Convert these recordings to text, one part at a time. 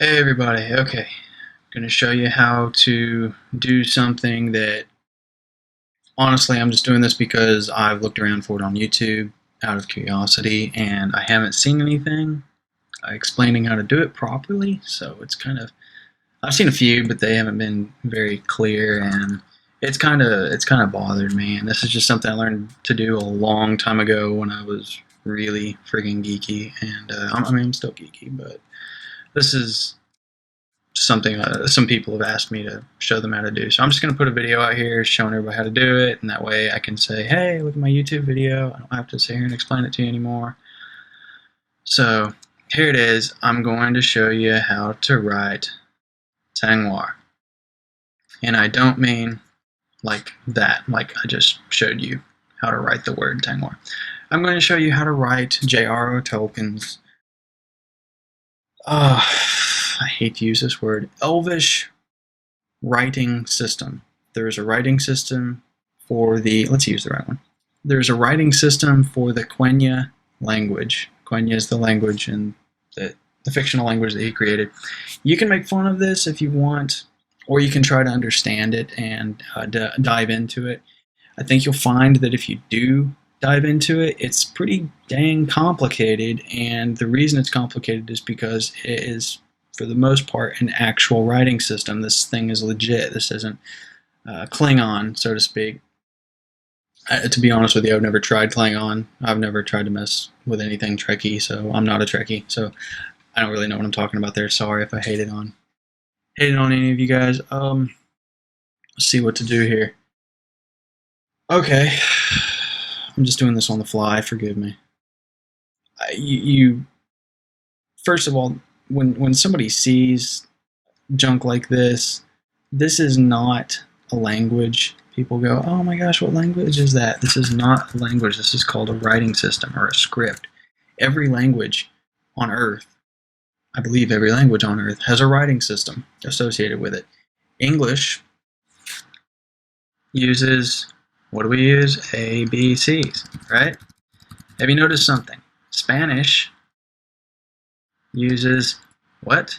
Hey everybody, okay. Going to show you how to do something that, honestly, I'm just doing this because I've looked around for it on YouTube out of curiosity and I haven't seen anything explaining how to do it properly. So I've seen a few, but they haven't been very clear, and it's kind of bothered me. And this is just something I learned to do a long time ago when I was really friggin' geeky. And I'm still geeky, but this is something some people have asked me to show them how to do. So I'm just going to put a video out here showing everybody how to do it, and that way I can say, hey, look at my YouTube video. I don't have to sit here and explain it to you anymore. So here it is. I'm going to show you how to write Tengwar. And I don't mean like that, like I just showed you how to write the word Tengwar. I'm going to show you how to write J.R.R. Tolkien's I hate to use this word, Elvish writing system. There's a writing system for the, let's use the right one. There's a writing system for the Quenya language. Quenya is the language and the fictional language that he created. You can make fun of this if you want, or you can try to understand it and dive into it. I think you'll find that if you do dive into it, it's pretty dang complicated, and the reason it's complicated is because it is, for the most part, an actual writing system. This thing is legit. This isn't Klingon, so to speak. To be honest with you, I've never tried Klingon. I've never tried to mess with anything Trekkie, so I'm not a Trekkie. So I don't really know what I'm talking about there. Sorry if I hated on any of you guys. Let's see what to do here. Okay, I'm just doing this on the fly. Forgive me. You first of all, when somebody sees junk like this is not a language. People go, oh my gosh, what language is that? This is not a language. This is called a writing system or a script. Every language on Earth, I believe every language on Earth, has a writing system associated with it. English uses, what do we use? A, B, C's, right? Have you noticed something? Spanish uses what?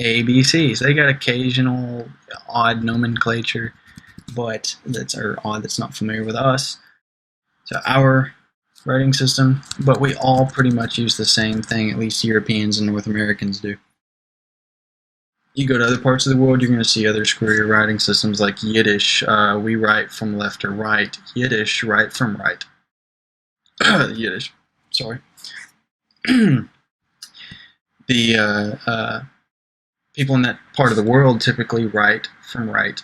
ABCs. They got occasional odd nomenclature, but that's not familiar with us. So our writing system, but we all pretty much use the same thing, at least Europeans and North Americans do. You go to other parts of the world, you're going to see other screwy writing systems like Yiddish. We write from left to right. Yiddish, write from right. Yiddish, sorry. The people in that part of the world typically write from right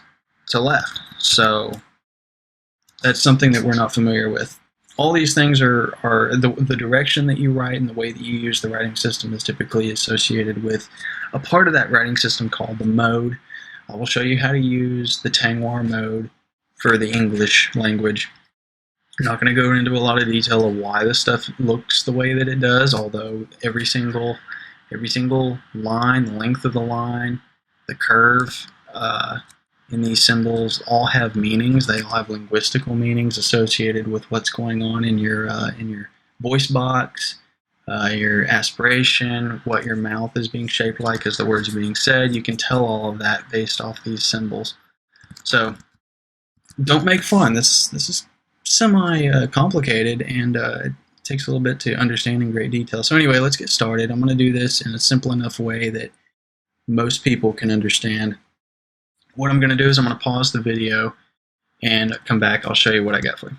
to left. So that's something that we're not familiar with. All these things are the direction that you write and the way that you use the writing system is typically associated with a part of that writing system called the mode. I will show you how to use the Tengwar mode for the English language. I'm not going to go into a lot of detail of why this stuff looks the way that it does, although every single line, the length of the line, the curve in these symbols all have meanings. They all have linguistical meanings associated with what's going on in your voice box, your aspiration, what your mouth is being shaped like as the words are being said. You can tell all of that based off these symbols. So don't make fun. This is semi-complicated, and it takes a little bit to understand in great detail. So anyway, let's get started. I'm going to do this in a simple enough way that most people can understand. What I'm going to do is I'm going to pause the video and come back. I'll show you what I got for you.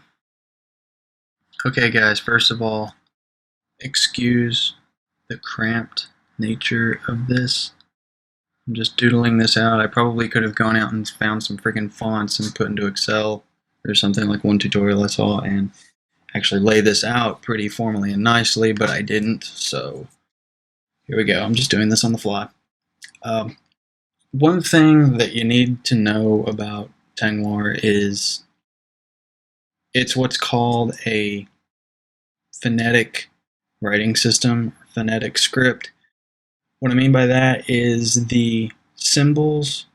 Okay guys, first of all, excuse the cramped nature of this. I'm just doodling this out. I probably could have gone out and found some freaking fonts and put into Excel or something, like one tutorial I saw, and actually lay this out pretty formally and nicely, but I didn't, so here we go. I'm just doing this on the fly. One thing that you need to know about Tengwar is it's what's called a phonetic writing system, phonetic script. What I mean by that is the symbols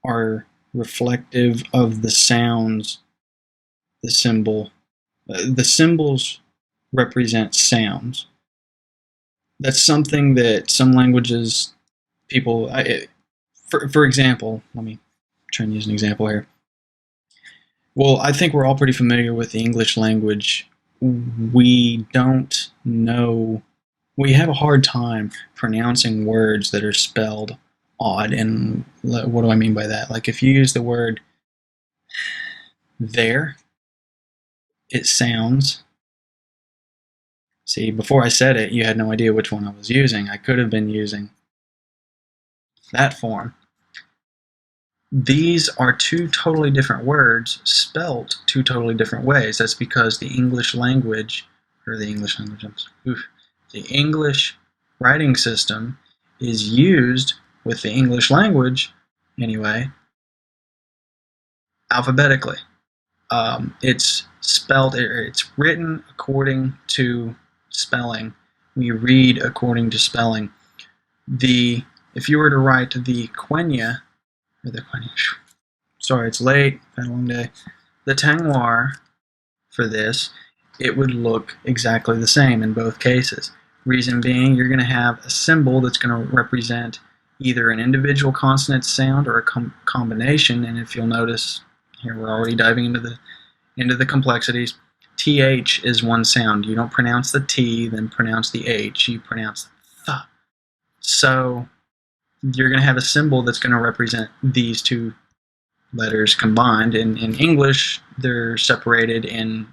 are reflective of the sounds. The symbols represent sounds. That's something that some languages people, for example, let me try and use an example here. Well, I think we're all pretty familiar with the English language. We don't know, we have a hard time pronouncing words that are spelled odd. And what do I mean by that? Like if you use the word there, it sounds, see, before I said it, you had no idea which one I was using. I could have been using that form. These are two totally different words spelt two totally different ways. That's because the English language, or the English language, the English writing system is used with the English language, anyway, alphabetically. It's spelled, it's written according to spelling. We read according to spelling. If you were to write the Quenya, sorry, it's late, had a long day. The Tengwar for this, it would look exactly the same in both cases. Reason being, you're going to have a symbol that's going to represent either an individual consonant sound or a combination. And if you'll notice, here we're already diving into the complexities. TH is one sound. You don't pronounce the T, then pronounce the H. You pronounce the. So you're going to have a symbol that's going to represent these two letters combined. In English, they're separated. In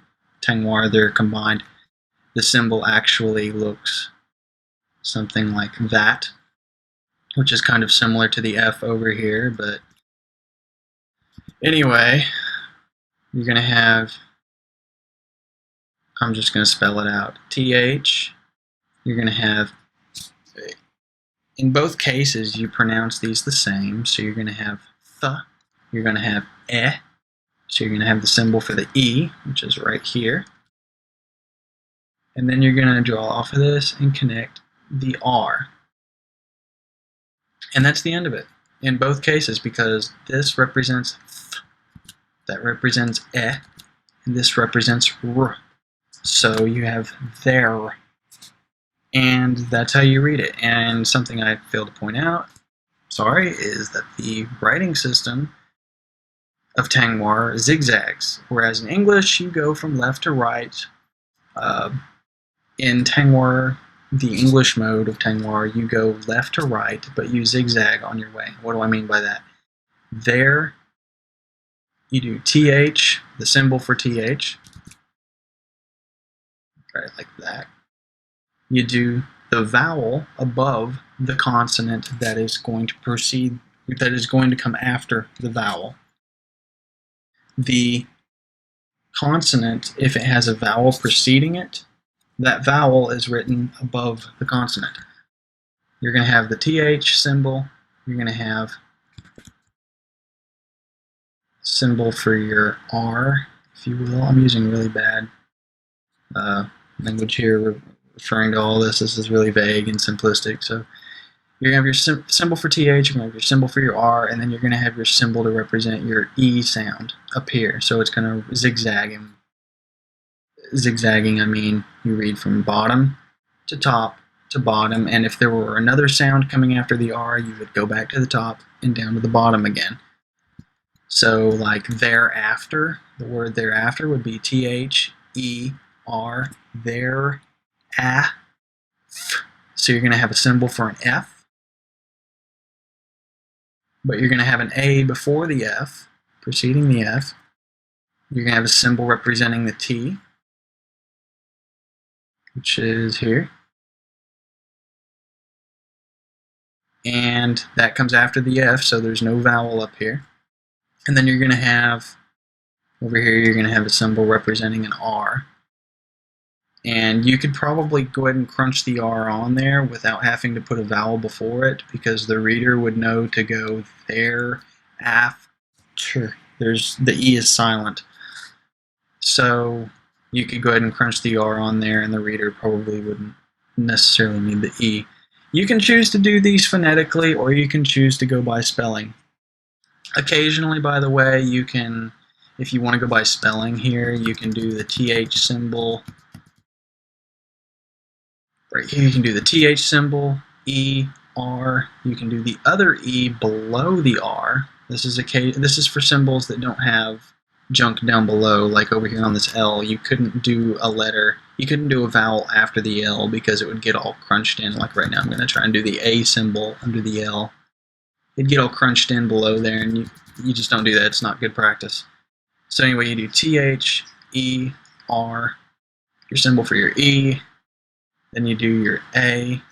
Tengwar, they're combined. The symbol actually looks something like that, which is kind of similar to the F over here. But anyway, you're going to have, I'm just going to spell it out, TH. You're going to have, in both cases, you pronounce these the same. So you're going to have th, you're going to have eh. So you're going to have the symbol for the E, which is right here. And then you're going to draw off of this and connect the R. And that's the end of it in both cases, because this represents th, that represents eh, and this represents r. So you have there. And that's how you read it. And something I failed to point out, sorry, is that the writing system of Tengwar zigzags, whereas in English you go from left to right. In Tengwar, the English mode of Tengwar, you go left to right, but you zigzag on your way. What do I mean by that? There, you do TH, the symbol for TH, right, like that. You do the vowel above the consonant that is going to proceed, that is going to come after the vowel. The consonant, if it has a vowel preceding it, that vowel is written above the consonant. You're going to have the TH symbol, you're going to have symbol for your R, if you will. I'm using really bad language here, referring to all this. This is really vague and simplistic. So you're going to have your symbol for TH, you're going to have your symbol for your R, and then you're going to have your symbol to represent your E sound up here. So it's going to zigzag. And zigzagging, I mean you read from bottom to top to bottom, and if there were another sound coming after the R, you would go back to the top and down to the bottom again. So like thereafter, the word thereafter would be T-H-E-R, there, a, f. So you're going to have a symbol for an F, but you're going to have an A before the F, preceding the F. You're going to have a symbol representing the T, which is here. And that comes after the F, so there's no vowel up here. And then you're going to have, over here, you're going to have a symbol representing an R. And you could probably go ahead and crunch the R on there without having to put a vowel before it, because the reader would know to go there, after. The E is silent. So you could go ahead and crunch the R on there, and the reader probably wouldn't necessarily need the E. You can choose to do these phonetically, or you can choose to go by spelling. Occasionally, by the way, you can, if you want to go by spelling here, you can do the TH symbol Right here you can do the TH symbol, E, R. You can do the other E below the R. This is for symbols that don't have junk down below, like over here on this L. You couldn't do a letter, you couldn't do a vowel after the L because it would get all crunched in. Like right now I'm going to try and do the A symbol under the L. It'd get all crunched in below there, and you just don't do that. It's not good practice. So anyway, you do TH, E, R, your symbol for your E, then you do your A,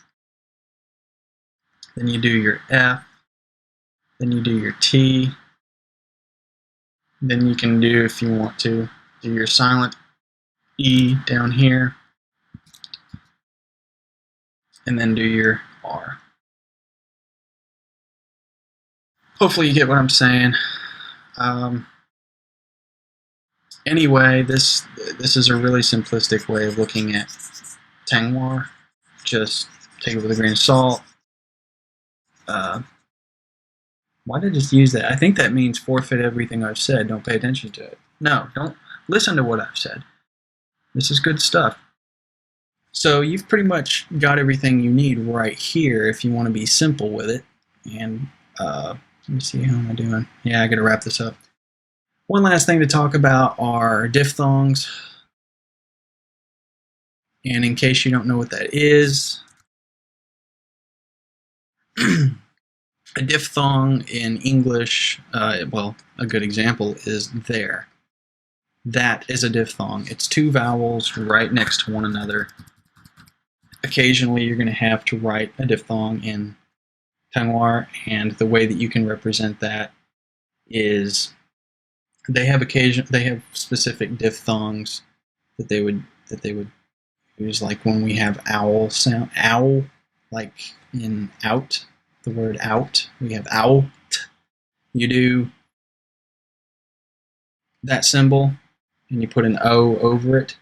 then you do your F, then you do your T, then you can do, if you want to, do your silent E down here, and then do your R. Hopefully you get what I'm saying. Anyway, this is a really simplistic way of looking at Tengwar. Just take it with a grain of salt. Why did I just use that? I think that means forfeit everything I've said. Don't pay attention to it. No, don't listen to what I've said. This is good stuff. So you've pretty much got everything you need right here if you want to be simple with it. And let me see, how am I doing? Yeah, I got to wrap this up. One last thing to talk about are diphthongs. And in case you don't know what that is, a diphthong in English, well, a good example is there. That is a diphthong. It's two vowels right next to one another. Occasionally you're going to have to write a diphthong in Tengwar, and the way that you can represent that is they have specific diphthongs that they would use, like when we have owl sound, owl, like in out, the word out, we have out. You do that symbol and you put an O over it,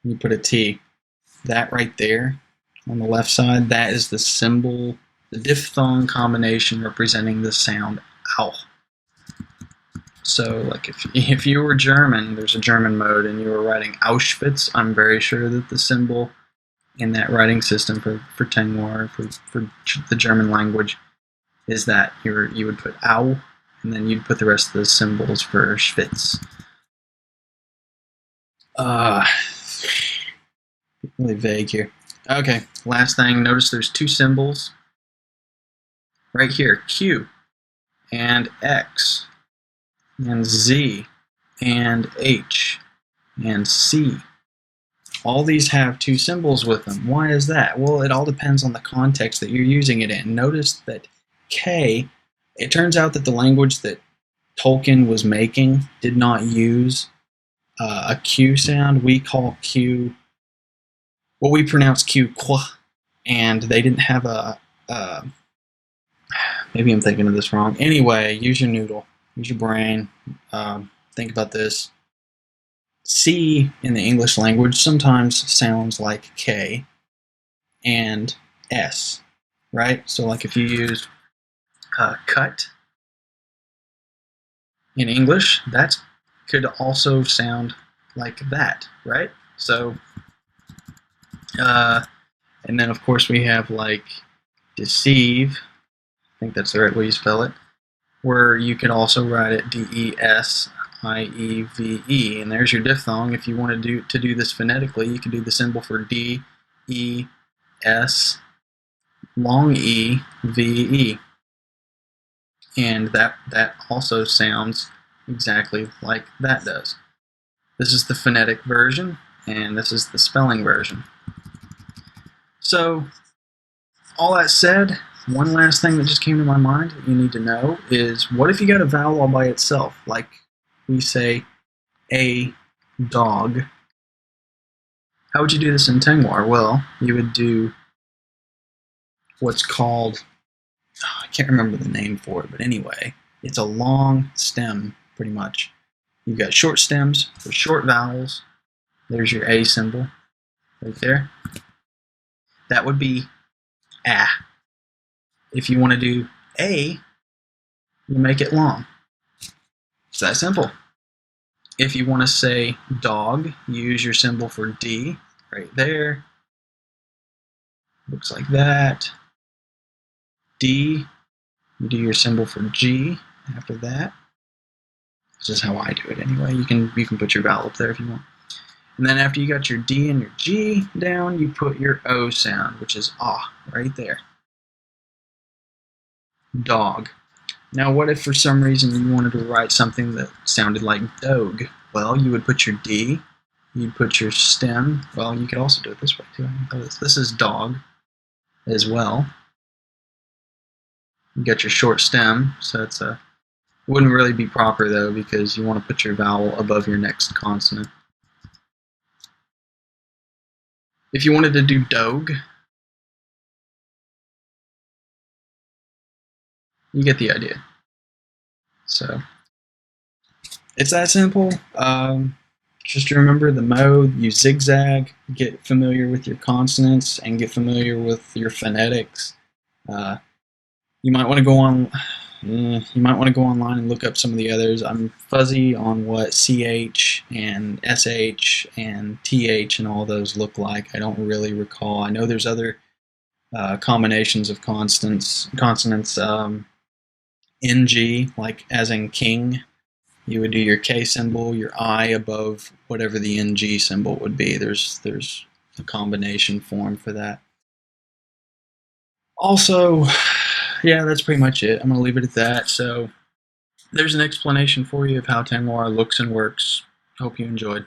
and you put a T. That right there on the left side, that is the symbol, the diphthong combination representing the sound ow. So like if you were German, there's a German mode, and you were writing Auschwitz, I'm very sure that the symbol in that writing system for Tengwar, for the German language, is that you would put ow, and then you'd put the rest of the symbols for Schwitz. Really vague here. Okay, last thing, notice there's two symbols right here, Q and X and Z and H and C. All these have two symbols with them. Why is that? Well, it all depends on the context that you're using it in. Notice that K, it turns out that the language that Tolkien was making did not use a Q sound. We call Q, well, we pronounce Q qua, and they didn't have maybe I'm thinking of this wrong. Anyway, use your noodle, use your brain, think about this. C in the English language sometimes sounds like K and S, right? So like if you use cut in English, that could also sound like that, right? So, and then of course we have like deceive, I think that's the right way you spell it, where you can also write it D-E-S-I-E-V-E, and there's your diphthong. If you want to do this phonetically, you can do the symbol for D, E, S, long E, V, E, and that also sounds exactly like that does. This is the phonetic version, and this is the spelling version. So, all that said, one last thing that just came to my mind that you need to know is, what if you got a vowel all by itself? Like we say a dog. How would you do this in Tengwar? Well, you would do what's called, I can't remember the name for it, but anyway, it's a long stem, pretty much. You've got short stems for short vowels. There's your A symbol right there. That would be A. If you want to do A, you make it long. It's that simple. If you want to say dog, you use your symbol for D. right there. Looks like that. D, you do your symbol for G after that. This is how I do it anyway. You can put your vowel up there if you want. And then after you got your D and your G down, you put your O sound, which is ah, right there. Dog. Now what if for some reason you wanted to write something that sounded like dog? Well, you would put your D, you'd put your stem. Well, you could also do it this way too. This is dog as well. You got your short stem, so it's a wouldn't really be proper though because you want to put your vowel above your next consonant. If you wanted to do dog, you get the idea. So it's that simple. Just remember the mode, you zigzag, get familiar with your consonants, and get familiar with your phonetics. You might want to go on. You might want to go online and look up some of the others. I'm fuzzy on what CH and SH and TH and all those look like. I don't really recall. I know there's other combinations of consonants. NG, like as in king. You would do your K symbol, your I above whatever the NG symbol would be. There's a combination form for that. Also, yeah, that's pretty much it. I'm going to leave it at that. So there's an explanation for you of how Tengwar looks and works. Hope you enjoyed.